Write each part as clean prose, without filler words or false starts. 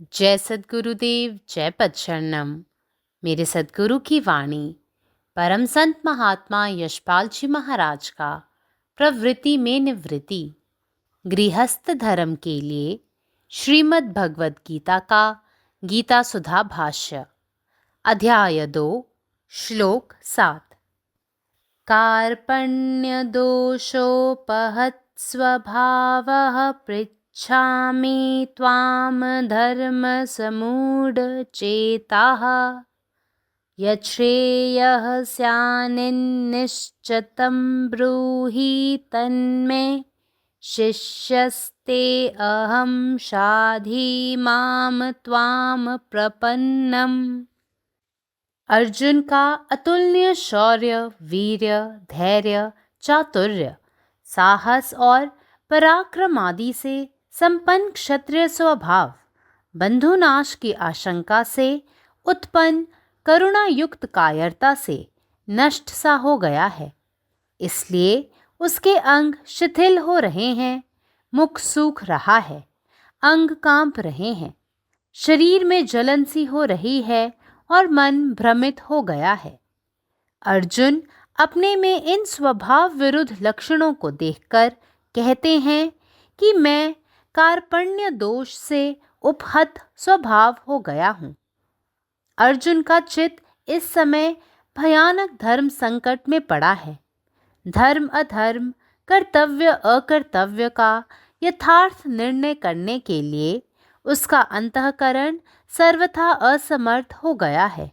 जय सद्गुरुदेव, जय पदशरणम। मेरे सद्गुरु की वाणी परम संत महात्मा यशपाल जी महाराज का प्रवृत्ति में निवृत्ति गृहस्थ धर्म के लिए श्रीमद् भगवद गीता का गीता सुधा भाष्य अध्याय 2 श्लोक 7। कार्पण्य दोषोपहत स्वभावः पृच्छामि त्वां धर्म समूढ़ चेताः यच्छ्रेयः स्यान्निश्चितं ब्रूहि तन्मे शिष्यस्ते अहं शाधि मां त्वां प्रपन्नम्। अर्जुन का अतुलनीय शौर्य, वीर्य, धैर्य, चातुर्य, साहस और पराक्रम आदि से संपन्न क्षत्रिय स्वभाव बंधुनाश की आशंका से उत्पन्न करुणा युक्त कायरता से नष्ट सा हो गया है। इसलिए उसके अंग शिथिल हो रहे हैं, मुख सूख रहा है, अंग कांप रहे हैं, शरीर में जलन सी हो रही है और मन भ्रमित हो गया है। अर्जुन अपने में इन स्वभाव विरुद्ध लक्षणों को देखकर कहते हैं कि मैं कार्पण्य दोष से उपहत स्वभाव हो गया हूँ। अर्जुन का चित्त इस समय भयानक धर्म संकट में पड़ा है। धर्म अधर्म, कर्तव्य अकर्तव्य का यथार्थ निर्णय करने के लिए उसका अंतःकरण सर्वथा असमर्थ हो गया है।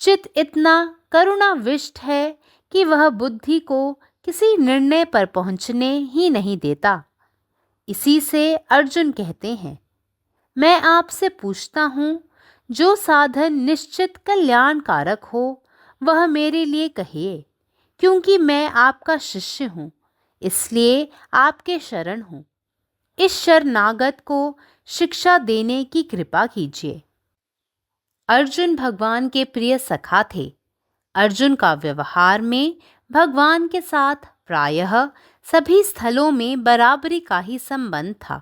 चित्त इतना करुणाविष्ट है कि वह बुद्धि को किसी निर्णय पर पहुंचने ही नहीं देता। इसी से अर्जुन कहते हैं, मैं आपसे पूछता हूँ, जो साधन निश्चित कल्याणकारक हो वह मेरे लिए कहिए, क्योंकि मैं आपका शिष्य हूँ, इसलिए आपके शरण हूँ। इस शरणागत को शिक्षा देने की कृपा कीजिए। अर्जुन भगवान के प्रिय सखा थे। अर्जुन का व्यवहार में भगवान के साथ प्रायः सभी स्थलों में बराबरी का ही संबंध था।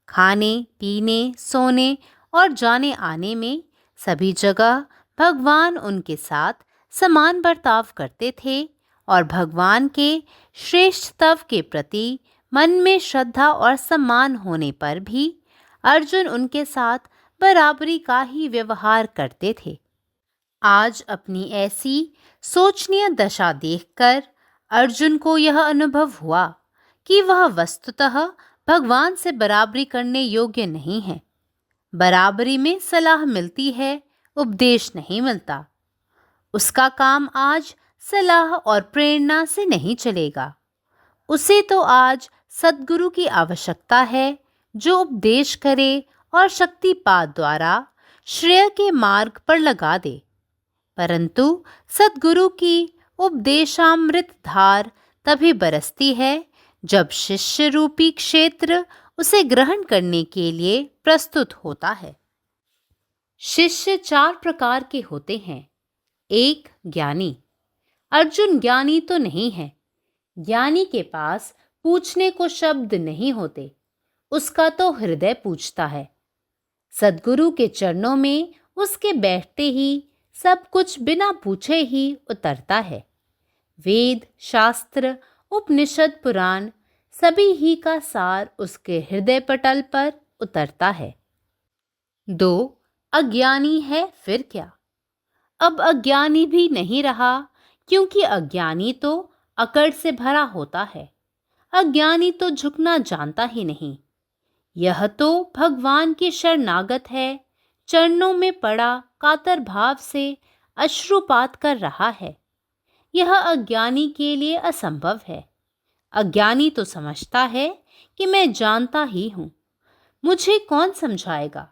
खाने पीने, सोने और जाने आने में सभी जगह भगवान उनके साथ समान बर्ताव करते थे और भगवान के श्रेष्ठत्व के प्रति मन में श्रद्धा और सम्मान होने पर भी अर्जुन उनके साथ बराबरी का ही व्यवहार करते थे। आज अपनी ऐसी शोचनीय दशा देखकर अर्जुन को यह अनुभव हुआ कि वह वस्तुतः भगवान से बराबरी करने योग्य नहीं है। बराबरी में सलाह मिलती है, उपदेश नहीं मिलता। उसका काम आज सलाह और प्रेरणा से नहीं चलेगा। उसे तो आज सद्गुरु की आवश्यकता है, जो उपदेश करे और शक्तिपात द्वारा श्रेय के मार्ग पर लगा दे। परंतु सद्गुरु की उपदेशामृत धार तभी बरसती है जब शिष्य रूपी क्षेत्र उसे ग्रहण करने के लिए प्रस्तुत होता है। शिष्य 4 प्रकार के होते हैं। 1. ज्ञानी। अर्जुन ज्ञानी तो नहीं है। ज्ञानी के पास पूछने को शब्द नहीं होते, उसका तो हृदय पूछता है। सद्गुरु के चरणों में उसके बैठते ही सब कुछ बिना पूछे ही उतरता है। वेद, शास्त्र, उपनिषद, पुराण सभी ही का सार उसके हृदय पटल पर उतरता है। 2. अज्ञानी है फिर क्या? अब अज्ञानी भी नहीं रहा, क्योंकि अज्ञानी तो अकड़ से भरा होता है। अज्ञानी तो झुकना जानता ही नहीं। यह तो भगवान की शरणागत है, चरणों में पड़ा कातर भाव से अश्रुपात कर रहा है। यह अज्ञानी के लिए असंभव है। अज्ञानी तो समझता है कि मैं जानता ही हूँ, मुझे कौन समझाएगा।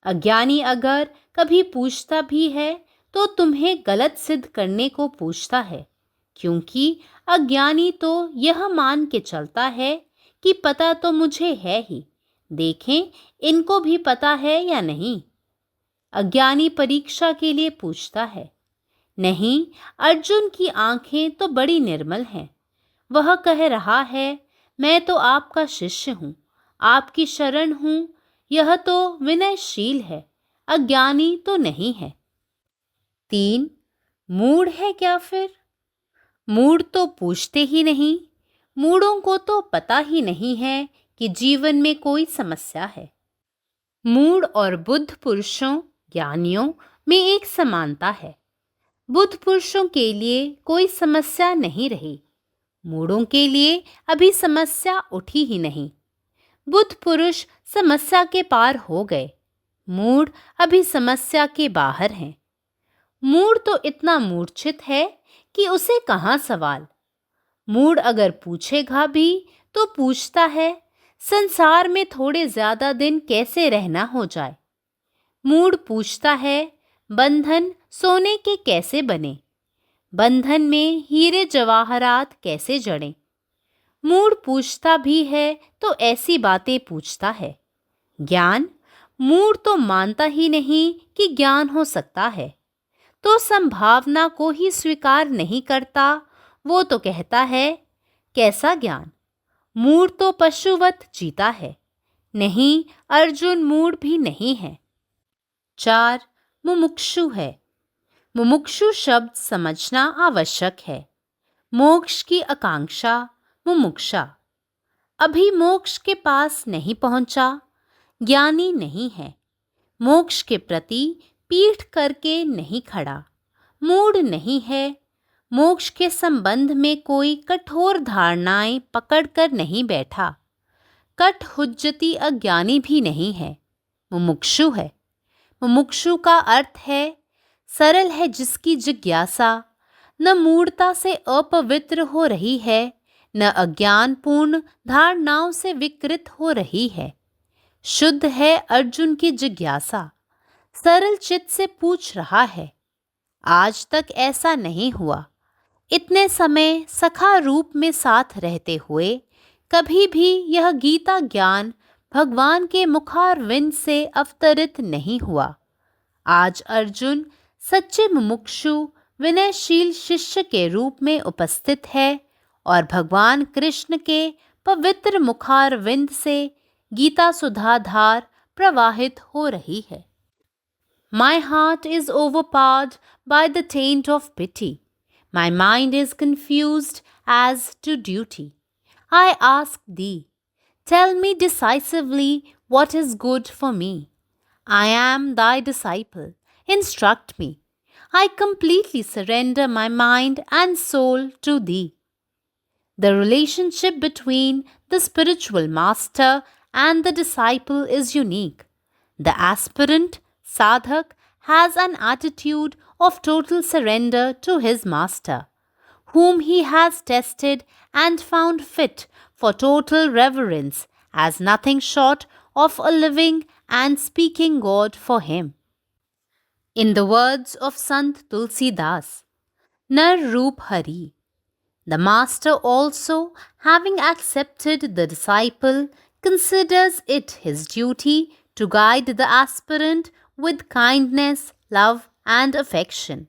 अज्ञानी अगर कभी पूछता भी है तो तुम्हें गलत सिद्ध करने को पूछता है, क्योंकि अज्ञानी तो यह मान के चलता है कि पता तो मुझे है ही, देखें इनको भी पता है या नहीं। अज्ञानी परीक्षा के लिए पूछता है। नहीं, अर्जुन की आंखें तो बड़ी निर्मल हैं। वह कह रहा है, मैं तो आपका शिष्य हूँ, आपकी शरण हूँ, यह तो विनयशील है, अज्ञानी तो नहीं है। 3. मूढ़ है क्या फिर? मूढ़ तो पूछते ही नहीं। मूढ़ों को तो पता ही नहीं है कि जीवन में कोई समस्या है। मूढ़ और बुद्ध पुरुषों, ज्ञानियों में एक समानता है। बुद्ध पुरुषों के लिए कोई समस्या नहीं रही, मूढ़ों के लिए अभी समस्या उठी ही नहीं। बुद्ध पुरुष समस्या के पार हो गए, मूढ़ अभी समस्या के बाहर हैं। मूढ़ तो इतना मूर्छित है कि उसे कहाँ सवाल। मूढ़ अगर पूछेगा भी तो पूछता है, संसार में थोड़े ज्यादा दिन कैसे रहना हो जाए। मूढ़ पूछता है, बंधन सोने के कैसे बने, बंधन में हीरे जवाहरात कैसे जड़ें। मूढ़ पूछता भी है तो ऐसी बातें पूछता है। ज्ञान, मूढ़ तो मानता ही नहीं कि ज्ञान हो सकता है, तो संभावना को ही स्वीकार नहीं करता। वो तो कहता है, कैसा ज्ञान, मूढ़ तो पशुवत जीता है। नहीं, अर्जुन मूढ़ भी नहीं है। 4. मुमुक्षु है। मुमुक्षु शब्द समझना आवश्यक है। मोक्ष की आकांक्षा, मुमुक्षा। अभी मोक्ष के पास नहीं पहुंचा, ज्ञानी नहीं है। मोक्ष के प्रति पीठ करके नहीं खड़ा, मूढ़ नहीं है। मोक्ष के संबंध में कोई कठोर धारणाएं पकड़कर नहीं बैठा। कट हुज्जती अज्ञानी भी नहीं है, मुमुक्षु है। मुमुक्षु का अर्थ है सरल है जिसकी जिज्ञासा, न मूढ़ता से अपवित्र हो रही है, न अज्ञानपूर्ण धारणाओं से विकृत हो रही है। शुद्ध है अर्जुन की जिज्ञासा, सरल चित्त से पूछ रहा है। आज तक ऐसा नहीं हुआ। इतने समय सखा रूप में साथ रहते हुए कभी भी यह गीता ज्ञान भगवान के मुखारविंद से अवतरित नहीं हुआ। आज अर्जुन सच्चे मुमुक्षु विनयशील शिष्य के रूप में उपस्थित है और भगवान कृष्ण के पवित्र मुखारविंद से गीता सुधाधार प्रवाहित हो रही है। My heart is overpowered by the taint of pity. My mind is confused as to duty. I ask thee, tell me decisively what is good for me. I am thy disciple. Instruct me. I completely surrender my mind and soul to thee. The relationship between the spiritual master and the disciple is unique. The aspirant, sadhak, has an attitude of total surrender to his master, whom he has tested and found fit for total reverence as nothing short of a living and speaking God for him. In the words of Sant Tulsi Das, Nar Roop Hari, the master also, having accepted the disciple, considers it his duty to guide the aspirant with kindness, love, and affection,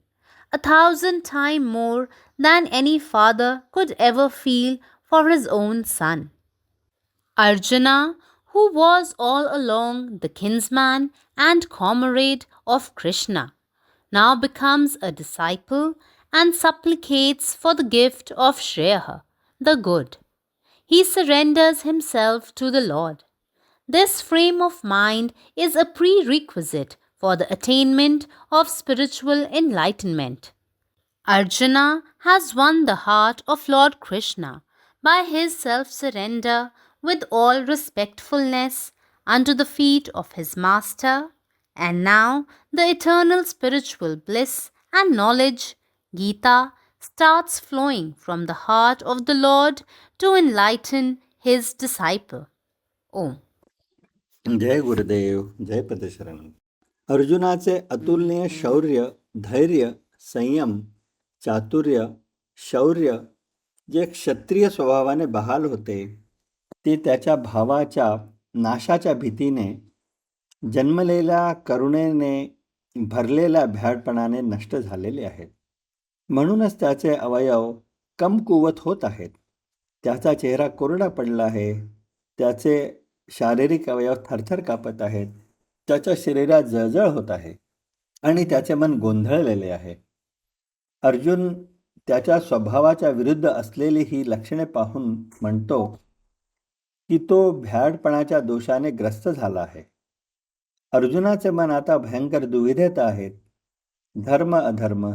1,000 times more than any father could ever feel for his own son. Arjuna, who was all along the kinsman and comrade of Krishna, now becomes a disciple and supplicates for the gift of Shreya, the good. He surrenders himself to the Lord. This frame of mind is a prerequisite for the attainment of spiritual enlightenment. Arjuna has won the heart of Lord Krishna by his self-surrender with all respectfulness unto the feet of his master, and now the eternal spiritual bliss and knowledge, Gita, starts flowing from the heart of the Lord to enlighten his disciple. Om. जय गुरुदेव, जय पदशरण. अर्जुनाचे अतुलनीय शौर्य, धैर्य, संयम, चातुर्य, शौर्य जे क्षत्रिय स्वभावाने बहाल होते, ते त्याच्या भावाच्या नाशाच्या भीतीने, जन्मलेल्या करुणेने भरलेल्या भ्याडपणाने नष्ट झालेले आहेत. म्हणूनच त्याचे अवयव कमकुवत होत आहेत. त्याचा चेहरा कोरडा पडला आहे. त्याचे शारीरिक अवयव थरथर कापत आहेत. त्याच्या शरीरात जळजळ होत आहे आणि त्याचे मन गोंधळलेले आहे. अर्जुन त्याच्या स्वभावाच्या विरुद्ध असलेली ही लक्षणे पाहून म्हणतो की तो भ्याडपणाच्या दोषाने ग्रस्त झाला आहे. अर्जुनाचे मन आता भयंकर दुविधेत आहेत. धर्म अधर्म,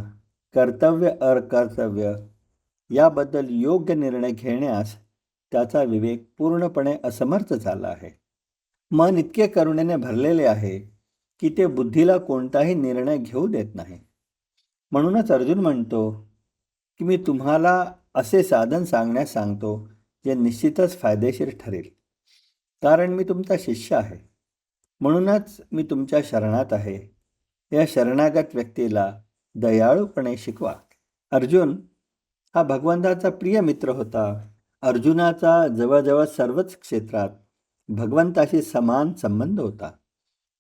कर्तव्य अकर्तव्य याबद्दल योग्य निर्णय घेण्यास त्याचा विवेक पूर्णपणे असमर्थ झाला आहे. मन इतके करुणेने भरलेले आहे की ते बुद्धीला कोणताही निर्णय घेऊ देत नाही. म्हणूनच अर्जुन म्हणतो की मी तुम्हाला असे साधन सांगण्यास सांगतो जे निश्चितच फायदेशीर ठरेल, कारण मी तुमचा शिष्य आहे. म्हणूनच मी तुमच्या शरणात आहे. या शरणागत व्यक्तीला दयाळूपणे शिकवा. अर्जुन हा भगवंताचा प्रिय मित्र होता. अर्जुनाचा जवळजवळ सर्वच क्षेत्रात भगवंताशी समान संबंध होता.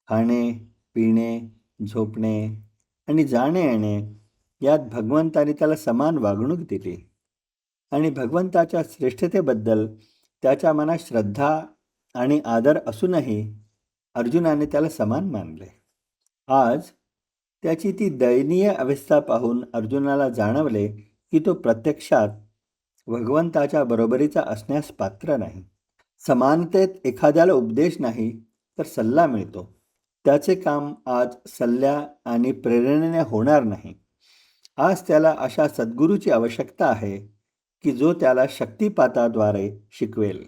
खाणे, पिणे, झोपणे आणि जाणे येणे यात भगवंताने त्याला समान वागणूक दिली आणि भगवंताच्या श्रेष्ठतेबद्दल त्याच्या मनात श्रद्धा आणि आदर असूनही अर्जुनाने त्याला समान मानले. आज त्याची ती दयनीय अवस्था पाहून अर्जुनाला जाणवले की तो प्रत्यक्षात भगवंताच्या बरोबरीचा असण्यास पात्र नाही. समानतेत एखाद्याला उपदेश नाही तर सल्ला मिळतो. त्याचे काम आज सल्ल्या आणि प्रेरणेने होणार नाही. आज त्याला अशा सद्गुरूची आवश्यकता आहे की जो त्याला शक्तिपाताद्वारे शिकवेल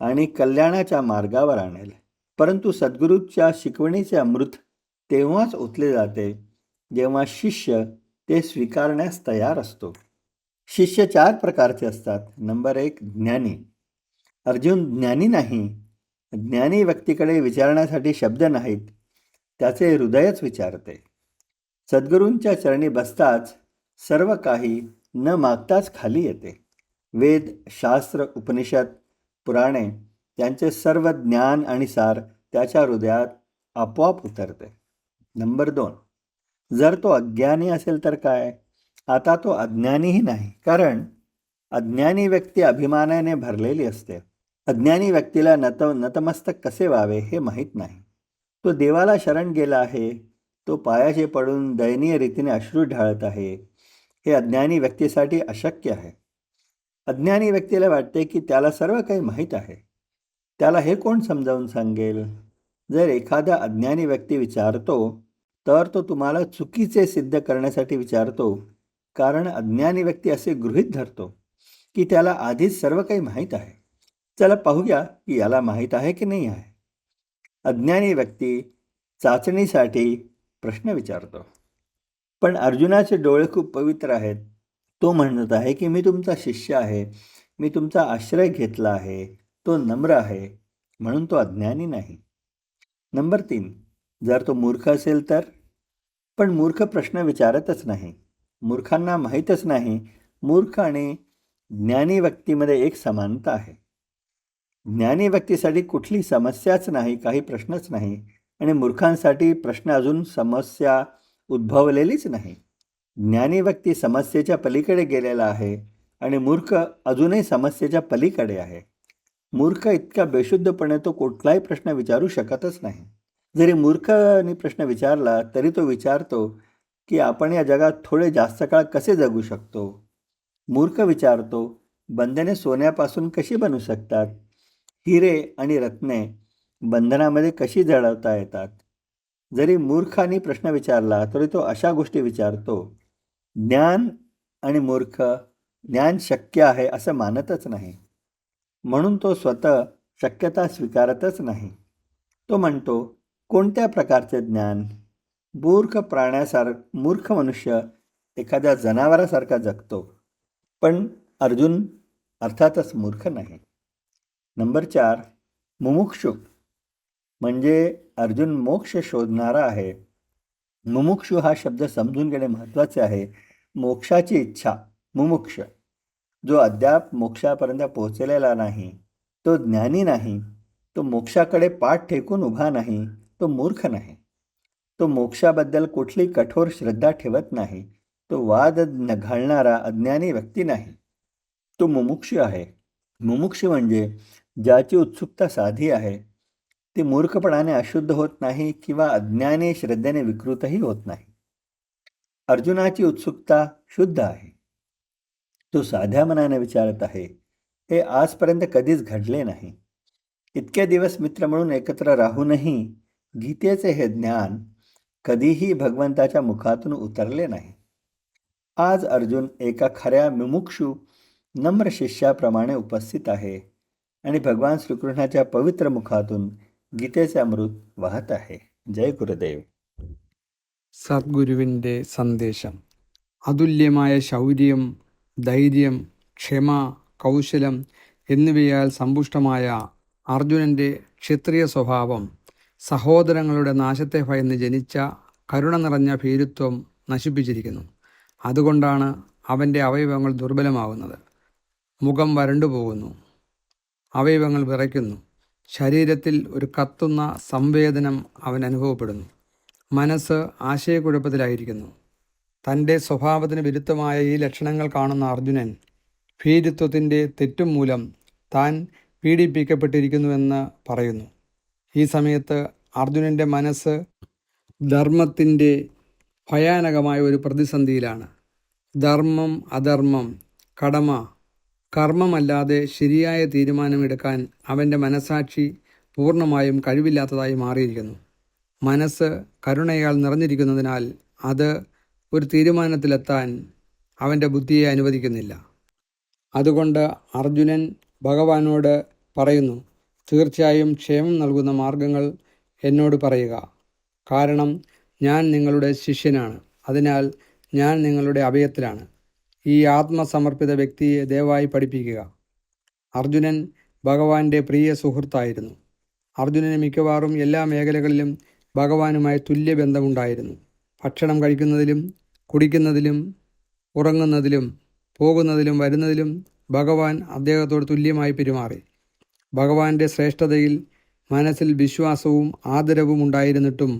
आणि कल्याणाच्या मार्गावर आणेल. परंतु सद्गुरूच्या शिकवणीचे अमृत तेव्हाच ओतले जाते जेव्हा शिष्य ते स्वीकारण्यास तयार असतो. शिष्य 4 प्रकारचे असतात. नंबर 1, ज्ञानी. अर्जुन ज्ञानी नाही. ज्ञानी व्यक्तीकडे विचारण्यासाठी शब्द नाहीत, त्याचे हृदयच विचारते. सद्गुरूंच्या चरणी बसताच सर्व काही न मागताच खाली येते. वेद, शास्त्र, उपनिषद, पुराणे यांचे सर्व ज्ञान आणि सार त्याच्या हृदयात आपोआप उतरते. नंबर 2, जर तो अज्ञानी असेल तर काय? आता तो अज्ञानीही नाही, कारण अज्ञानी व्यक्ती अभिमानाने भरलेली असते. अज्ञानी व्यक्तीला नतमस्तक कसे व्हावे हे माहीत नाही. तो देवाला शरण गेला आहे. तो पायाशी पडून दयनीय रीतीने अश्रू ढाळत आहे. हे अज्ञानी व्यक्तीसाठी अशक्य आहे. अज्ञानी व्यक्तीला वाटते की त्याला सर्व काही माहीत आहे. त्याला हे कोण समजावून सांगेल? जर एखादा अज्ञानी व्यक्ती विचारतो तर तो तुम्हाला चुकीचे सिद्ध करण्यासाठी विचारतो, कारण अज्ञानी व्यक्ती असे गृहीत धरतो की त्याला आधीच सर्व काही माहीत आहे. चला पाहूया की याला माहीत आहे की नाही आहे. अज्ञानी व्यक्ती चाचणीसाठी प्रश्न विचारतो. पण अर्जुनाचे डोळे खूप पवित्र आहेत. तो म्हणत आहे की मी तुमचा शिष्य आहे, मी तुमचा आश्रय घेतला आहे. तो नम्र आहे, म्हणून तो अज्ञानी नाही. नंबर 3, जर तो मूर्ख असेल तर? पण मूर्ख प्रश्न विचारतच नाही. मूर्खांना माहीतच नाही. मूर्ख आणि ज्ञानी व्यक्तीमध्ये एक समानता आहे. ज्ञानी व्यक्तीसाठी कुठली समस्याच नाही, काही प्रश्नच नाही, आणि मूर्खांसाठी प्रश्न अजून समस्या उद्भवलेलीच नाही. ज्ञानी व्यक्ती समस्येच्या पलीकडे गेलेला आहे आणि मूर्ख अजूनही समस्येच्या पलीकडे आहे. मूर्ख इतका बेशुद्धपणे तो कुठलाही प्रश्न विचारू शकतच नाही. जरी मूर्खाने प्रश्न विचारला तरी तो विचारतो की आपण या जगात थोडे जास्त काळ कसे जगू शकतो. मूर्ख विचारतो, बंधने सोन्यापासून कशी बनू शकतात? हिरे आणि रत्ने बंधनामध्ये कशी जळवता येतात? जरी मूर्खाने प्रश्न विचारला तरी तो अशा गोष्टी विचारतो. ज्ञान आणि मूर्ख ज्ञान शक्य आहे असं मानतच नाही, म्हणून तो स्वतः शक्यता स्वीकारतच नाही. तो म्हणतो, कोणत्या प्रकारचे ज्ञान? मूर्ख मनुष्य एखाद्या जनावरासारखा जगतो, पण अर्जुन अर्थातच मूर्ख नाही. नंबर 4, मुमुक्षु म्हणजे अर्जुन मोक्ष शोधणारा आहे. मुमुक्षु हा शब्द समजून घेणे महत्त्वाचे आहे. मोक्षाची इच्छा, मुमुक्ष. जो अद्याप मोक्षापर्यंत पोहोचलेला नाही, तो ज्ञानी नाही. तो मोक्षाकडे पाठ टेकून उभा नाही, तो मूर्ख नाही. तो मोक्षाबद्दल कुठली कठोर श्रद्धा ठेवत नाही. तो वाद घालणारा अज्ञानी व्यक्ती नाही. तो मुमुक्षु आहे. मुमुक्षु म्हणजे ज्याची उत्सुकता साधी आहे ती मूर्खपणाने अशुद्ध होत नाही किंवा अज्ञानी श्रद्धेने विकृतही होत नाही. अर्जुनाची उत्सुकता शुद्ध आहे. तो साध्या मनाने विचारत आहे. हे आजपर्यंत कधीच घडले नाही. इतके दिवस मित्र म्हणून एकत्र राहूनही गीतेचे हे ज्ञान कधीही भगवंताच्या मुखातून उतरले नाही. आज अर्जुन एका खऱ्या मुमुक्षू नम्र शिष्याप्रमाणे उपस्थित आहे आणि भगवान श्रीकृष्णाच्या पवित्र मुखातून ഗീതേസെ അമൃത് വഹത്ത ജയ ഗുരുദേവ്. സദ്ഗുരുവിൻ്റെ സന്ദേശം. അതുല്യമായ ശൗര്യം, ധൈര്യം, ക്ഷമ, കൗശലം എന്നിവയാൽ സമ്പുഷ്ടമായ അർജുനൻ്റെ ക്ഷത്രിയ സ്വഭാവം സഹോദരങ്ങളുടെ നാശത്തെ ഭയന്ന് ജനിച്ച കരുണ നിറഞ്ഞ ഭീരുത്വം നശിപ്പിച്ചിരിക്കുന്നു. അതുകൊണ്ടാണ് അവൻ്റെ അവയവങ്ങൾ ദുർബലമാകുന്നത്. മുഖം വരണ്ടുപോകുന്നു, അവയവങ്ങൾ വിറയ്ക്കുന്നു, ശരീരത്തിൽ ഒരു കത്തുന്ന സംവേദനം അവൻ അനുഭവപ്പെടുന്നു. മനസ്സ് ആശയക്കുഴപ്പത്തിലായിരിക്കുന്നു. തൻ്റെ സ്വഭാവത്തിന് വിരുദ്ധമായ ഈ ലക്ഷണങ്ങൾ കാണുന്ന അർജുനൻ ഭീരുത്വത്തിൻ്റെ തെറ്റും മൂലം താൻ പീഡിപ്പിക്കപ്പെട്ടിരിക്കുന്നുവെന്ന് പറയുന്നു. ഈ സമയത്ത് അർജുനൻ്റെ മനസ്സ് ധർമ്മത്തിൻ്റെ ഭയാനകമായ ഒരു പ്രതിസന്ധിയിലാണ്. ധർമ്മം, അധർമ്മം, കടമ, കർമ്മമല്ലാതെ ശരിയായ തീരുമാനമെടുക്കാൻ അവൻ്റെ മനസാക്ഷി പൂർണ്ണമായും കഴിവില്ലാത്തതായി മാറിയിരിക്കുന്നു. മനസ്സ് കരുണയാൽ നിറഞ്ഞിരിക്കുന്നതിനാൽ അത് ഒരു തീരുമാനത്തിലെത്താൻ അവൻ്റെ ബുദ്ധിയെ അനുവദിക്കുന്നില്ല. അതുകൊണ്ട് അർജുനൻ ഭഗവാനോട് പറയുന്നു, തീർച്ചയായും ക്ഷേമം നൽകുന്ന മാർഗങ്ങൾ എന്നോട് പറയുക. കാരണം ഞാൻ നിങ്ങളുടെ ശിഷ്യനാണ്. അതിനാൽ ഞാൻ നിങ്ങളുടെ അഭയത്തിലാണ്. ഈ ആത്മസമർപ്പിത വ്യക്തിയെ ദയവായി പഠിപ്പിക്കുക. അർജുനൻ ഭഗവാന്റെ പ്രിയ സുഹൃത്തായിരുന്നു. അർജുനന് മിക്കവാറും എല്ലാ മേഖലകളിലും ഭഗവാനുമായി തുല്യബന്ധമുണ്ടായിരുന്നു. ഭക്ഷണം കഴിക്കുന്നതിലും കുടിക്കുന്നതിലും ഉറങ്ങുന്നതിലും പോകുന്നതിലും വരുന്നതിലും ഭഗവാൻ അദ്ദേഹത്തോട് തുല്യമായി പെരുമാറി. ഭഗവാന്റെ ശ്രേഷ്ഠതയിൽ മനസ്സിൽ വിശ്വാസവും ആദരവും ഉണ്ടായിരുന്നിട്ടും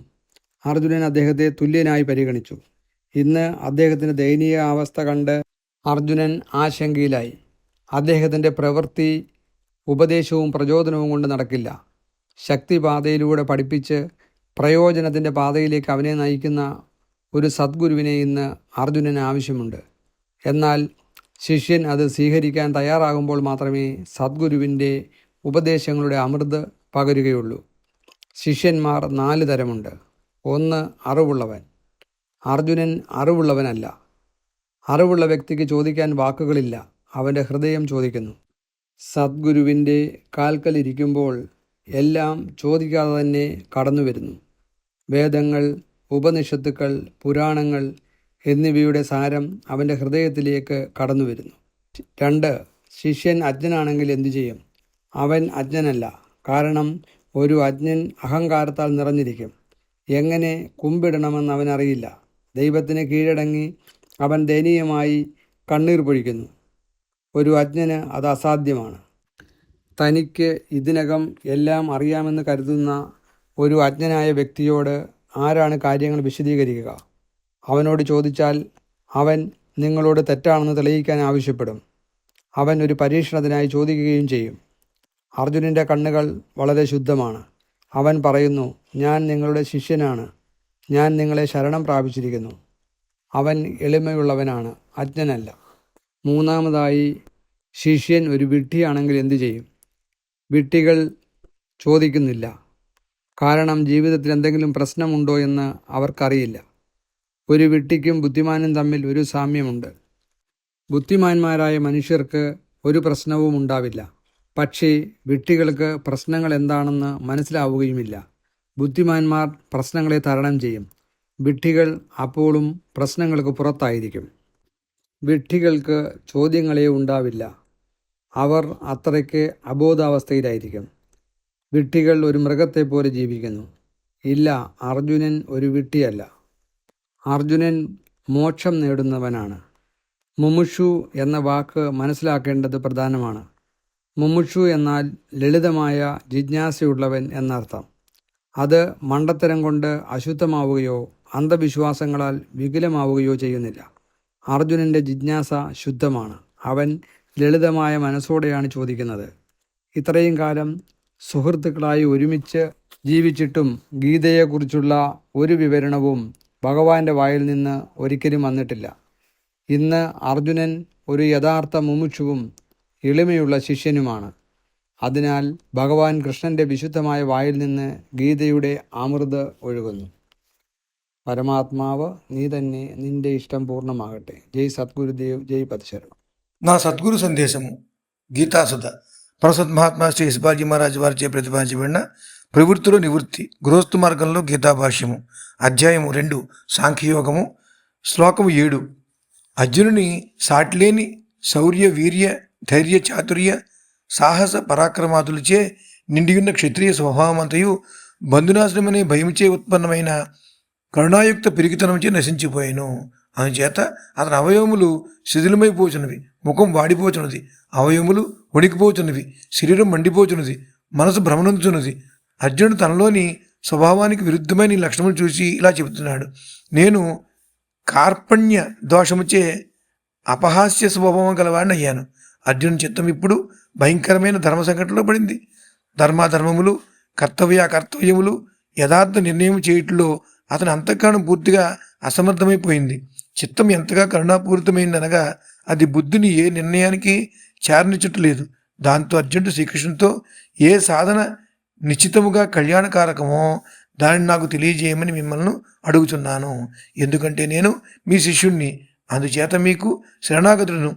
അർജുനൻ അദ്ദേഹത്തെ തുല്യനായി പരിഗണിച്ചു. ഇന്ന് അദ്ദേഹത്തിൻ്റെ ദയനീയ അവസ്ഥ കണ്ട് അർജുനൻ ആശങ്കയിലായി. അദ്ദേഹത്തിൻ്റെ പ്രവൃത്തി ഉപദേശവും പ്രചോദനവും കൊണ്ട് നടക്കില്ല. ശക്തിപാതയിലൂടെ പഠിപ്പിച്ച് പ്രയോജനത്തിൻ്റെ പാതയിലേക്ക് അവനെ നയിക്കുന്ന ഒരു സദ്ഗുരുവിനെ ഇന്ന് അർജുനന് ആവശ്യമുണ്ട്. എന്നാൽ ശിഷ്യൻ അത് സ്വീകരിക്കാൻ തയ്യാറാകുമ്പോൾ മാത്രമേ സദ്ഗുരുവിൻ്റെ ഉപദേശങ്ങളുടെ അമൃത് പകരുകയുള്ളൂ. ശിഷ്യന്മാർ 4 തരമുണ്ട്. 1. അറിവുള്ളവൻ. അർജുനൻ അറിവുള്ളവനല്ല. അറിവുള്ള വ്യക്തിക്ക് ചോദിക്കാൻ വാക്കുകളില്ല, അവൻ്റെ ഹൃദയം ചോദിക്കുന്നു. സദ്ഗുരുവിൻ്റെ കാൽക്കലിരിക്കുമ്പോൾ എല്ലാം ചോദിക്കാതെ തന്നെ കടന്നു വരുന്നു. വേദങ്ങൾ, ഉപനിഷത്തുക്കൾ, പുരാണങ്ങൾ എന്നിവയുടെ സാരം അവൻ്റെ ഹൃദയത്തിലേക്ക് കടന്നു വരുന്നു. 2. ശിഷ്യൻ അജ്ഞനാണെങ്കിൽ എന്തു ചെയ്യും? അവൻ അജ്ഞനല്ല. കാരണം ഒരു അജ്ഞൻ അഹങ്കാരത്താൽ നിറഞ്ഞിരിക്കും. എങ്ങനെ കുമ്പിടണമെന്ന് അവനറിയില്ല. ദൈവത്തിന് കീഴടങ്ങി അവൻ ദയനീയമായി കണ്ണീർ പൊഴിക്കുന്നു. ഒരു അജ്ഞന് അത് അസാധ്യമാണ്. തനിക്ക് ഇതിനകം എല്ലാം അറിയാമെന്ന് കരുതുന്ന ഒരു അജ്ഞനായ വ്യക്തിയോട് ആരാണ് കാര്യങ്ങൾ വിശദീകരിക്കുക? അവനോട് ചോദിച്ചാൽ അവൻ നിങ്ങളോട് തെറ്റാണെന്ന് തെളിയിക്കാൻ ആവശ്യപ്പെടും. അവൻ ഒരു പരീക്ഷണത്തിനായി ചോദിക്കുകയും ചെയ്യും. അർജുനൻ്റെ കണ്ണുകൾ വളരെ ശുദ്ധമാണ്. അവൻ പറയുന്നു, ഞാൻ നിങ്ങളുടെ ശിഷ്യനാണ്. ഞാൻ നിങ്ങളെ ശരണം പ്രാപിച്ചിരിക്കുന്നു. അവൻ എളിമയുള്ളവനാണ്, അജ്ഞനല്ല. 3. ശിഷ്യൻ ഒരു വിഡ്ഢിയാണെങ്കിൽ എന്തു ചെയ്യും? വിഡ്ഢികൾ ചോദിക്കുന്നില്ല. കാരണം ജീവിതത്തിൽ എന്തെങ്കിലും പ്രശ്നമുണ്ടോ എന്ന് അവർക്കറിയില്ല. ഒരു വിഡ്ഢിക്കും ബുദ്ധിമാനും തമ്മിൽ ഒരു സാമ്യമുണ്ട്. ബുദ്ധിമാന്മാരായ മനുഷ്യർക്ക് ഒരു പ്രശ്നവും ഉണ്ടാവില്ല. പക്ഷേ വിഡ്ഢികൾക്ക് പ്രശ്നങ്ങൾ എന്താണെന്ന് മനസ്സിലാവുകയുമില്ല. ബുദ്ധിമാന്മാർ പ്രശ്നങ്ങളെ തരണം ചെയ്യും. വിഡ്ഢികൾ അപ്പോഴും പ്രശ്നങ്ങൾക്ക് പുറത്തായിരിക്കും. വിഡ്ഢികൾക്ക് ചോദ്യങ്ങളെ ഉണ്ടാവില്ല. അവർ അത്രയ്ക്ക് അബോധാവസ്ഥയിലായിരിക്കും. വിഡ്ഢികൾ ഒരു മൃഗത്തെ പോലെ ജീവിക്കുന്നു. ഇല്ല, അർജുനൻ ഒരു വിഡ്ഢിയല്ല. അർജുനൻ മോക്ഷം നേടുന്നവനാണ്. മുമുക്ഷു എന്ന വാക്ക് മനസ്സിലാക്കേണ്ടത് പ്രധാനമാണ്. മുമുക്ഷു എന്നാൽ ലളിതമായ ജിജ്ഞാസയുള്ളവൻ എന്നർത്ഥം. അത് മണ്ടത്തരം കൊണ്ട് അശുദ്ധമാവുകയോ അന്ധവിശ്വാസങ്ങളാൽ വികലമാവുകയോ ചെയ്യുന്നില്ല. അർജുനൻ്റെ ജിജ്ഞാസ ശുദ്ധമാണ്. അവൻ ലളിതമായ മനസ്സോടെയാണ് ചോദിക്കുന്നത്. ഇത്രയും കാലം സുഹൃത്തുക്കളായി ഒരുമിച്ച് ജീവിച്ചിട്ടും ഗീതയെക്കുറിച്ചുള്ള ഒരു വിവരണവും ഭഗവാന്റെ വായിൽ നിന്ന് ഒരിക്കലും വന്നിട്ടില്ല. ഇന്ന് അർജുനൻ ഒരു യഥാർത്ഥ മുമുക്ഷുവും എളിമയുള്ള ശിഷ്യനുമാണ്. അതിനാൽ ഭഗവാൻ കൃഷ്ണന്റെ വിശുദ്ധമായ വായിൽ നിന്ന് ഗീതയുടെ അമൃത് ഒഴുകുന്നു. పరమాత్మావ నీ తన్నే నిండే ఇష్టం పూర్ణమాగట్టే. జై సద్గురుదేవ్, జై పదశరణం. నా సద్గురు సందేశము గీతాసుధ ప్రసత్ మహాత్మా శ్రీ శివాజీ మహారాజ్ వారిచే ప్రతిపాదించబడిన ప్రవృత్తిలో నివృత్తి గృహస్థు మార్గంలో గీతాభాష్యము అధ్యాయము 2 సాంఖ్యయోగము శ్లోకము 7. అర్జునుని సాటిలేని శౌర్య వీర్య ధైర్య చాతుర్య సాహస పరాక్రమాదులచే నిండియున్న క్షత్రియ స్వభావమంతయు బంధునాశనమనే భయముచే ఉత్పన్నమైన కరుణాయుక్త పిరికితనంచే నశించిపోయాను. అందుచేత అతని అవయవములు శిథిలమైపోచున్నవి, ముఖం వాడిపోచున్నది, అవయవములు వణికిపోచున్నవి, శరీరం మండిపోచున్నది, మనసు భ్రమణొందుచున్నది. అర్జునుడు తనలోని స్వభావానికి విరుద్ధమైన ఈ లక్షణములు చూసి ఇలా చెబుతున్నాడు. నేను కార్పణ్య దోషముచే అపహాస్య స్వభావం గలవాడిని అయ్యాను. అర్జునుని చిత్తం ఇప్పుడు భయంకరమైన ధర్మ సంకటంలో పడింది. ధర్మాధర్మములు, కర్తవ్యాకర్తవ్యములు యథార్థ నిర్ణయం చేయట్లో అతని అంతఃకరణం పూర్తిగా అసమర్థమైపోయింది. చిత్తం ఎంతగా కరుణాపూరితమైందనగా అది బుద్ధిని ఏ నిర్ణయానికి చేరనిచ్చట్లేదు. దాంతో అర్జునుడు శ్రీకృష్ణునితో ఏ సాధన నిశ్చితముగా కళ్యాణకారకమో దానిని నాకు తెలియజేయమని మిమ్మల్ని అడుగుతున్నాను. ఎందుకంటే నేను మీ శిష్యుణ్ణి, అందుచేత మీకు శరణాగతులను.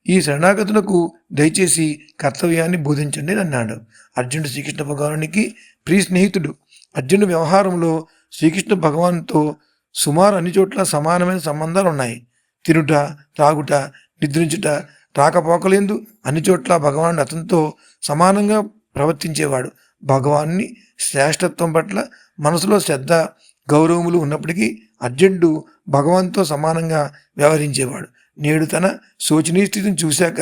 ఈ శరణాగతులకు దయచేసి కర్తవ్యాన్ని బోధించండి అన్నాడు. అర్జునుడు శ్రీకృష్ణ భగవానునికి ప్రియ స్నేహితుడు. అర్జునుడి వ్యవహారంలో శ్రీకృష్ణ భగవాన్తో సుమారు అన్ని చోట్ల సమానమైన సంబంధాలు ఉన్నాయి. తినుట, త్రాగుట, నిద్రించుట, రాకపోకలేందు అన్ని చోట్ల భగవానుడు అతనితో సమానంగా ప్రవర్తించేవాడు. భగవాన్ని శ్రేష్టత్వం పట్ల మనసులో శ్రద్ధ, గౌరవములు ఉన్నప్పటికీ అర్జునుడు భగవాన్తో సమానంగా వ్యవహరించేవాడు. నేడు తన శోచనీయ స్థితిని చూశాక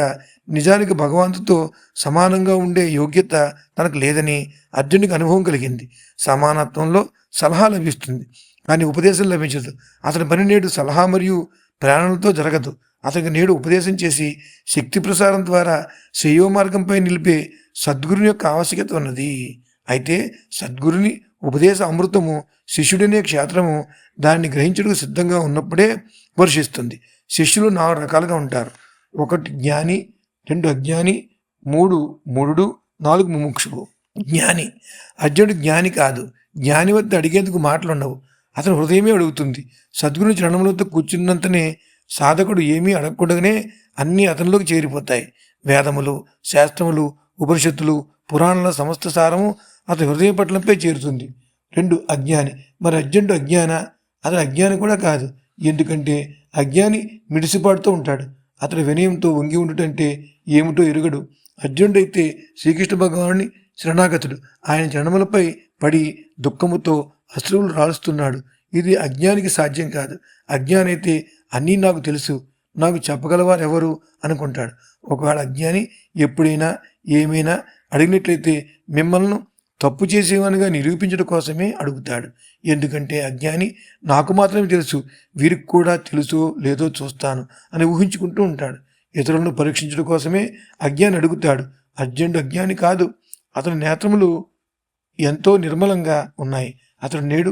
నిజానికి భగవంతుతో సమానంగా ఉండే యోగ్యత తనకు లేదని అర్జునుడికి అనుభవం కలిగింది. సమానత్వంలో సలహా లభిస్తుంది, కానీ ఉపదేశం లభించదు. అతని పని నేడు సలహా మరియు ప్రేరణలతో జరగదు. అతనికి నేడు ఉపదేశం చేసి శక్తి ప్రసారం ద్వారా శ్రేయో మార్గంపై నిలిపే సద్గురుని యొక్క ఆవశ్యకత ఉన్నది. అయితే సద్గురుని ఉపదేశ అమృతము శిష్యుడనే క్షేత్రము దాన్ని గ్రహించడానికి సిద్ధంగా ఉన్నప్పుడే వర్షిస్తుంది. శిష్యులు 4 రకాలుగా ఉంటారు. 1 జ్ఞాని, 2 అజ్ఞాని, 3 మూఢుడు, 4 ముముక్షువు. జ్ఞాని. అర్జునుడు జ్ఞాని కాదు. జ్ఞాని వద్ద అడిగేందుకు మాటలు ఉండవు. అతను హృదయమే అడుగుతుంది. సద్గురు చరణములతో కూర్చున్నంతనే సాధకుడు ఏమీ అడగకుండానే అన్నీ అతనిలోకి చేరిపోతాయి. వేదములు, శాస్త్రములు, ఉపనిషత్తులు, పురాణాల సమస్త సారము అతని హృదయ పట్లంపై చేరుతుంది. 2 అజ్ఞాని. మరి అర్జునుడు అజ్ఞాన? అతను అజ్ఞాని కూడా కాదు. ఎందుకంటే అజ్ఞాని మిడిసిపాటుతో ఉంటాడు. అతడు వినయంతో వంగి ఉండుటంటే ఏమిటో ఎరుగడు. అర్జునుడైతే శ్రీకృష్ణ భగవానుని శరణాగతుడు. ఆయన చరణములపై పడి దుఃఖముతో అశ్రువులు రాలుస్తున్నాడు. ఇది అజ్ఞానికి సాధ్యం కాదు. అజ్ఞానైతే అన్నీ నాకు తెలుసు, నాకు చెప్పగలవారు ఎవరు అనుకుంటాడు. ఒకవేళ అజ్ఞాని ఎప్పుడైనా ఏమైనా అడిగినట్లయితే మిమ్మల్ని తప్పు చేసేవానిగా నిరూపించడం కోసమే అడుగుతాడు. ఎందుకంటే అజ్ఞాని నాకు మాత్రమే తెలుసు, వీరికి కూడా తెలుసో లేదో చూస్తాను అని ఊహించుకుంటూ ఉంటాడు. ఇతరులను పరీక్షించడం కోసమే అజ్ఞాని అడుగుతాడు. అర్జునుడు అజ్ఞాని కాదు. అతని నేత్రములు ఎంతో నిర్మలంగా ఉన్నాయి. అతడు నేడు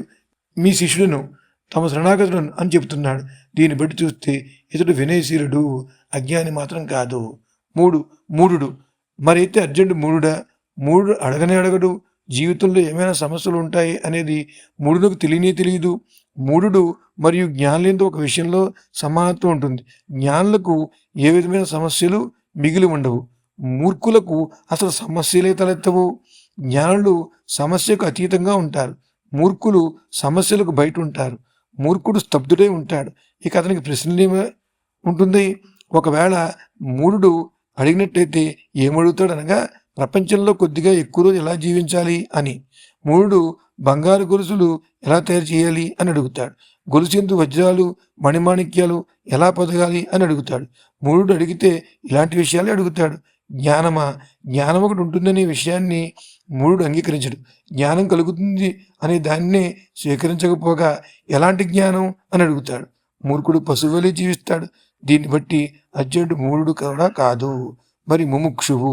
మీ శిష్యులను, తమ శరణాగతులను అని చెబుతున్నాడు. దీన్ని బట్టి చూస్తే ఇతడు వినయశీలుడు, అజ్ఞాని మాత్రం కాదు. 3 మూఢుడు. మరైతే అర్జునుడు మూఢుడా? మూఢుడు అడగనే అడగడు. జీవితంలో ఏమైనా సమస్యలు ఉంటాయి అనేది మూఢులకు తెలియదు. మూఢుడు మరియు జ్ఞానులతో ఒక విషయంలో సమానత్వం ఉంటుంది. జ్ఞానులకు ఏ విధమైన సమస్యలు మిగిలి ఉండవు. మూర్ఖులకు అసలు సమస్యలే తలెత్తవు. జ్ఞానులు సమస్యకు అతీతంగా ఉంటారు. మూర్ఖులు సమస్యలకు బయట ఉంటారు. మూర్ఖుడు స్తబ్దుడై ఉంటాడు. ఇక అతనికి ప్రశ్నలేమే ఉంటుంది. ఒకవేళ మూఢుడు అడిగినట్టయితే ఏమడుగుతాడనగా ప్రపంచంలో కొద్దిగా ఎక్కువ రోజు ఎలా జీవించాలి అని. మూఢుడు బంగారు గొలుసులు ఎలా తయారు చేయాలి అని అడుగుతాడు. గొలుసు వజ్రాలు, మణిమాణిక్యాలు ఎలా పొదగాలి అని అడుగుతాడు. మూఢుడు అడిగితే ఇలాంటి విషయాలే అడుగుతాడు. జ్ఞానమా? జ్ఞానం ఒకటి ఉంటుందనే విషయాన్ని మూఢుడు అంగీకరించడు. జ్ఞానం కలుగుతుంది అనే దాన్నే స్వీకరించకపోగా ఎలాంటి జ్ఞానం అని అడుగుతాడు. మూర్ఖుడు పశువులే జీవిస్తాడు. దీన్ని బట్టి అర్జునుడు మూఢుడు కూడా కాదు. మరి ముముక్షువు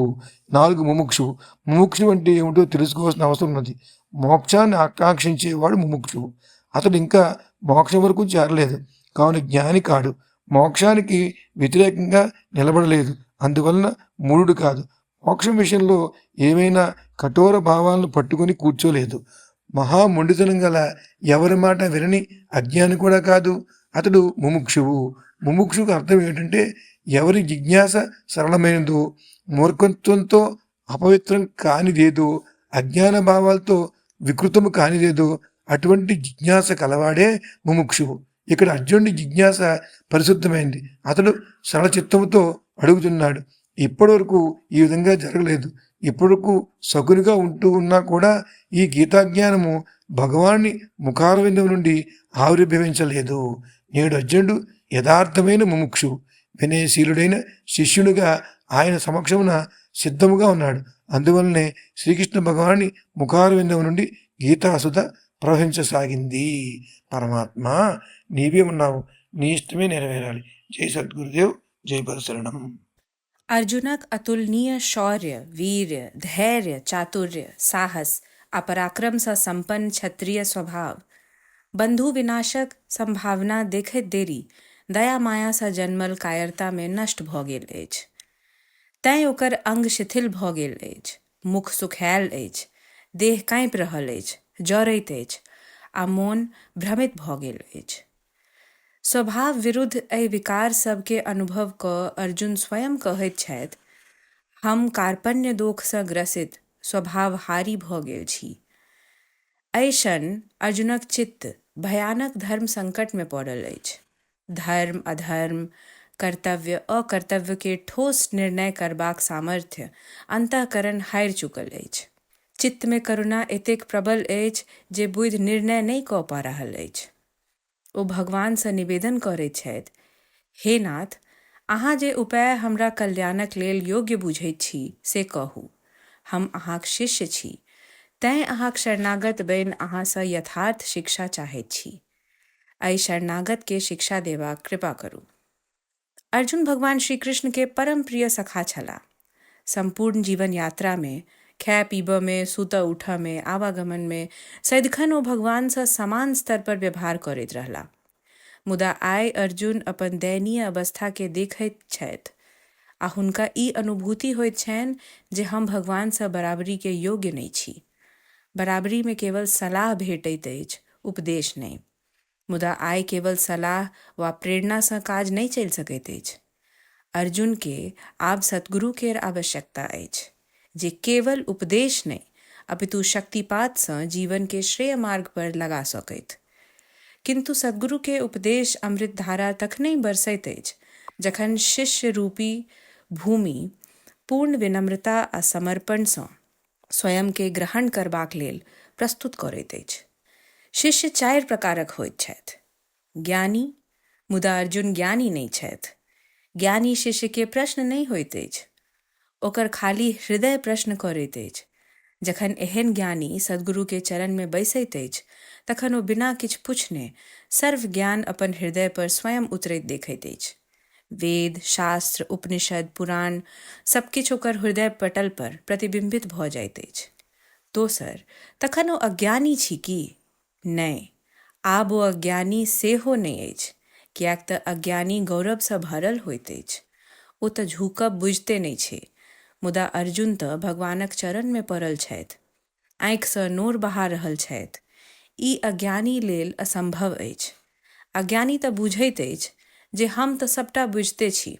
4 ముముక్షువు. ముముక్షువు అంటే ఏమిటో తెలుసుకోవాల్సిన అవసరం ఉన్నది. మోక్షాన్ని ఆకాంక్షించేవాడు ముముక్షువు. అతడు ఇంకా మోక్షం వరకు చేరలేదు, కావున జ్ఞాని కాడు. మోక్షానికి వ్యతిరేకంగా నిలబడలేదు, అందువలన మూఢుడు కాదు. మోక్షం విషయంలో ఏమైనా కఠోర భావాలను పట్టుకొని కూర్చోలేదు. మహామొండితనం గల ఎవరి మాట వినని అజ్ఞాని కూడా కాదు. అతడు ముముక్షువు. ముముక్షువుకు అర్థం ఏంటంటే ఎవరి జిజ్ఞాస సరళమైనదో, మూర్ఖత్వంతో అపవిత్రం కానిదేదో, అజ్ఞాన భావాలతో వికృతము కానిదేదో అటువంటి జిజ్ఞాస కలవాడే ముముక్షువు. ఇక్కడ అర్జునుడి జిజ్ఞాస పరిశుద్ధమైంది. అతడు సరళ చిత్తంతో అడుగుతున్నాడు. ఇప్పటివరకు ఈ విధంగా జరగలేదు. ఇప్పటివరకు సగునిగా ఉంటూ ఉన్నా కూడా ఈ గీతాజ్ఞానము భగవాన్ని ముఖారవిందం నుండి ఆవిర్భవించలేదు. నేడు అర్జునుడు యథార్థమైన ముముక్షు, వినయశీలుడైన శిష్యునిగా ఆయన సమక్షమున సిద్ధముగా ఉన్నాడు. అందువల్లనే శ్రీకృష్ణ భగవాని ముఖారవిందం నుండి గీతాసుధ ప్రవహించసాగింది. పరమాత్మ నీవే ఉన్నావు, నీ ఇష్టమే నెరవేరాలి. జై సద్గురుదేవ్, జై పరశరణం. अर्जुनक अतुलनीय शौर्य, वीर्य, धैर्य, चातुर्य, साहस आ पराक्रम सँ संपन्न क्षत्रिय स्वभाव, बंधु विनाशक संभावना देखैत देरी दया माया सँ जन्मल कायरता में नष्ट भऽ गेल अछि। तैं ओकर अंग शिथिल भऽ गेल अछि, मुख सुखायल अछि, देह काँपि रहल अछि, जरैत अछि आ मोन भ्रमित भऽ गेल अछि। स्वभाव विरुद्ध एहि विकार सबके अनुभव कऽ अर्जुन स्वयं कहैत छथि, हम कार्पण्य दोष सँ ग्रसित स्वभावहारी भऽ गेल छी। एहि क्षण अर्जुनक चित्त भयानक धर्म संकट में पड़ल अछि। धर्म अधर्म, कर्तव्य अकर्तव्य के ठोस निर्णय करबाक सामर्थ्य अंतःकरण हारि चुकल अछि। चित्त में करुणा एतेक प्रबल अछि जे बुद्धि निर्णय नहि कऽ पा रहल अछि। ओ भगवान सँ निवेदन करैत छथि, हे नाथ, अहाँ जे उपाय हमरा कल्याणक लेल योग्य बुझैत छी से कहू। हम अहाँक शिष्य छी, तैं अहाँक शरणागत बनि अहाँ सँ यथार्थ शिक्षा चाहैत छी। एहि शरणागत के शिक्षा देबाक कृपा करू। अर्जुन भगवान श्री कृष्ण के परम प्रिय सखा छलाह। संपूर्ण जीवन यात्रा में खाय पीबऽ में, सुतऽ उठऽ में, आवागमन में सदिखन ओ भगवान सँ समान स्तर पर व्यवहार करैत रहला। मुदा आइ अर्जुन अपन दयनीय अवस्था के देखैत छथि आ हुनका ई अनुभूति होइत छनि जे हम भगवान सँ बराबरी के योग्य नहि छी। बराबरी में केवल सलाह भेटैत अछि, उपदेश नहि। मुदा आइ केवल सलाह वा प्रेरणा सँ काज नहि चलि सकैत अछि। अर्जुन के आब सतगुरु केर आवश्यकता अछि, जे केवल उपदेश नहि अपितु शक्तिपात सँ जीवन के श्रेय मार्ग पर लगा सकैत। किंतु सद्गुरु के उपदेश अमृत धारा तखनहि बरसैत अछि जखन शिष्य रूपी भूमि पूर्ण विनम्रता आ समर्पण सँ स्वयं के ग्रहण करबाक लेल प्रस्तुत करैत अछि। शिष्य 4 प्रकारक होइत छथि। ज्ञानी, मुदा अर्जुन ज्ञानी नहि छथि। ज्ञानी शिष्य के प्रश्न नहि होइत अछि, ओकर खाली हृदय प्रश्न करैत अछि। जखन एहन ज्ञानी सद्गुरु के चरण में बैसैत अछि तखन ओ बिना किछु पुछने सर्व ज्ञान अपन हृदय पर स्वयं उतरैत देखैत अछि। वेद, शास्त्र, उपनिषद, पुराण सब किछु ओकर हृदय पटल पर प्रतिबिंबित भऽ जाइत अछि। दोसर, तखन ओ अज्ञानी छी की? नहि, आब ओ अज्ञानी सेहो नहि अछि, किएक तऽ अज्ञानी गौरव सँ भरल होइत अछि। ओ तऽ झुकब बुझिते नहि छै। मुदा अर्जुन तऽ भगवानक चरण में पड़ल छथि, आँखि सँ नोर बहा रहल छथि। ई अज्ञानी लेल असंभव अछि। अज्ञानी तऽ बुझैत अछि जे हम तऽ सबटा बुझिते छी,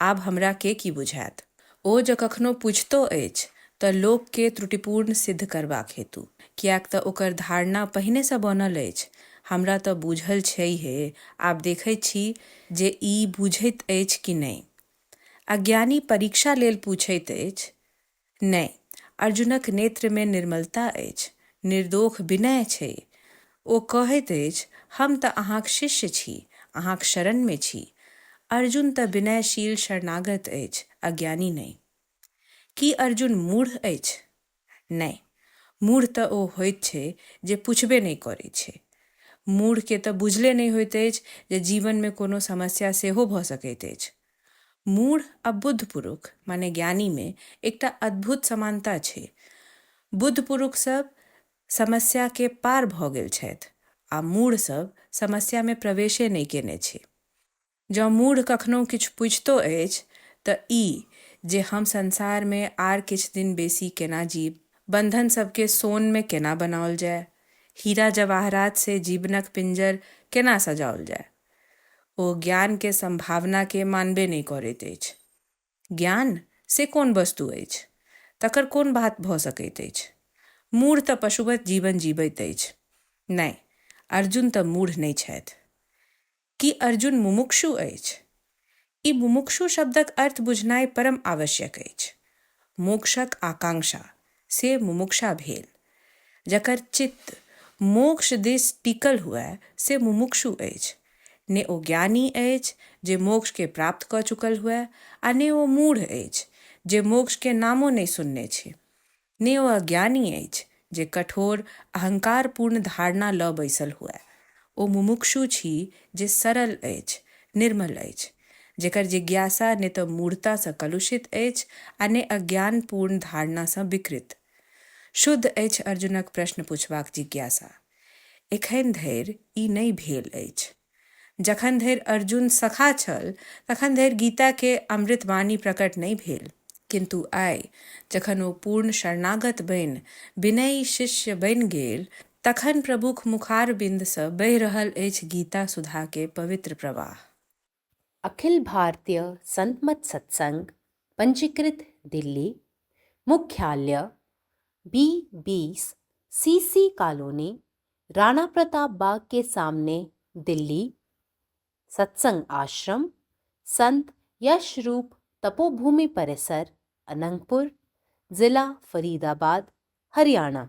आब हमरा के की बुझायत। ओ जे कखनो पूछतो अछि तऽ लोक के त्रुटिपूर्ण सिद्ध करबाक हेतु, किएक तऽ ओकर धारणा पहिने सँ बनल अछि, हमरा तऽ बुझल छैहे, आब देखैत छी जे ई बुझैत अछि कि नहि। अज्ञानी परीक्षा लेल पूछैत अछि। नहि, अर्जुनक नेत्र में निर्मलता अछि, निर्दोष विनय छै। ओ कहैत अछि, हम तऽ अहाँक शिष्य छी, अहाँक शरण में छी। अर्जुन तऽ विनयशील शरणागत अछि, अज्ञानी नहि। की अर्जुन मूढ़ अछि? नहि, मूढ़ तऽ ओ होइत छै जे पुछबे नहि करैत छै। मूढ़ के तऽ बुझले नहि होइत अछि जे जीवन में कोनो समस्या सेहो भऽ सकैत अछि। मूढ़ आ बुद्ध पुरुष माने ज्ञानी में एकटा अद्भुत समानता छै। बुद्ध पुरुष सब समस्या के पार भऽ गेल छथि आ मूढ़ सब समस्या में प्रवेशे नहि केने छै। जँ मूढ़ कखनो किछु पूछितो अछि तऽ ई जे हम संसार में आर किछु दिन बेसी केना जीब, बंधन सबके सोन में केना बनाओल जाय, हीरा जवाहरात से जीवनक पिंजर केना सजाओल जाय, ओ ज्ञान के संभावना के मानबे नहीं करैत अछि। ज्ञान से कोन वस्तु अछि, तकर कोन बात भऽ सकैत अछि। मूढ़ तऽ पशुवत जीवन जीवैत अछि। नहि, अर्जुन तऽ मूढ़ नहि छथि। की अर्जुन मुमुक्षु अछि? ई मुमुक्षु शब्दक अर्थ बुझनाइ परम आवश्यक अछि। मोक्षक आकांक्षा से मुमुक्षा भेल। जकर चित्त मोक्ष दिस टिकल हुए से मुमुक्षु अछि। ने ओ ज्ञानी अछि जे मोक्ष के प्राप्त कऽ चुकल हुए, आ ने ओ मूढ़ अछि जे मोक्ष के नामो नहि सुनने छै। ने ओ अज्ञानी अछि जे कठोर अहंकारपूर्ण धारणा लऽ बैसल हुए। ओ मुमुक्षु छी जे सरल अछि, निर्मल अछि, जेकर जिज्ञासा ने तऽ मूढ़तासँ कलुषित अछि आ ने अज्ञानपूर्ण धारणासँ विकृत। शुद्ध अछि अर्जुनक प्रश्न पूछबाक जिज्ञासा। एखन धरि ई नहि भेल अछि। जखन धरि अर्जुन सखा छल तखन धरि गीता के अमृतवाणी प्रकट नहि भेल, किंतु आइ जखन ओ पूर्ण शरणागत बनि विनयी शिष्य बनि गेल तखन प्रभुक मुखारबिंदसँ बहि रहल अछि गीता सुधा के पवित्र प्रवाह। अखिल भारतीय संत मत सत्संग पंजीकृत दिल्ली, मुख्यालय B20 CC colony, Rana Pratap Bagh के सामने, दिल्ली। सत्संग आश्रम संत यशरूप तपोभूमि परिसर, अनंगपुर, जिला फरीदाबाद, हरियाणा।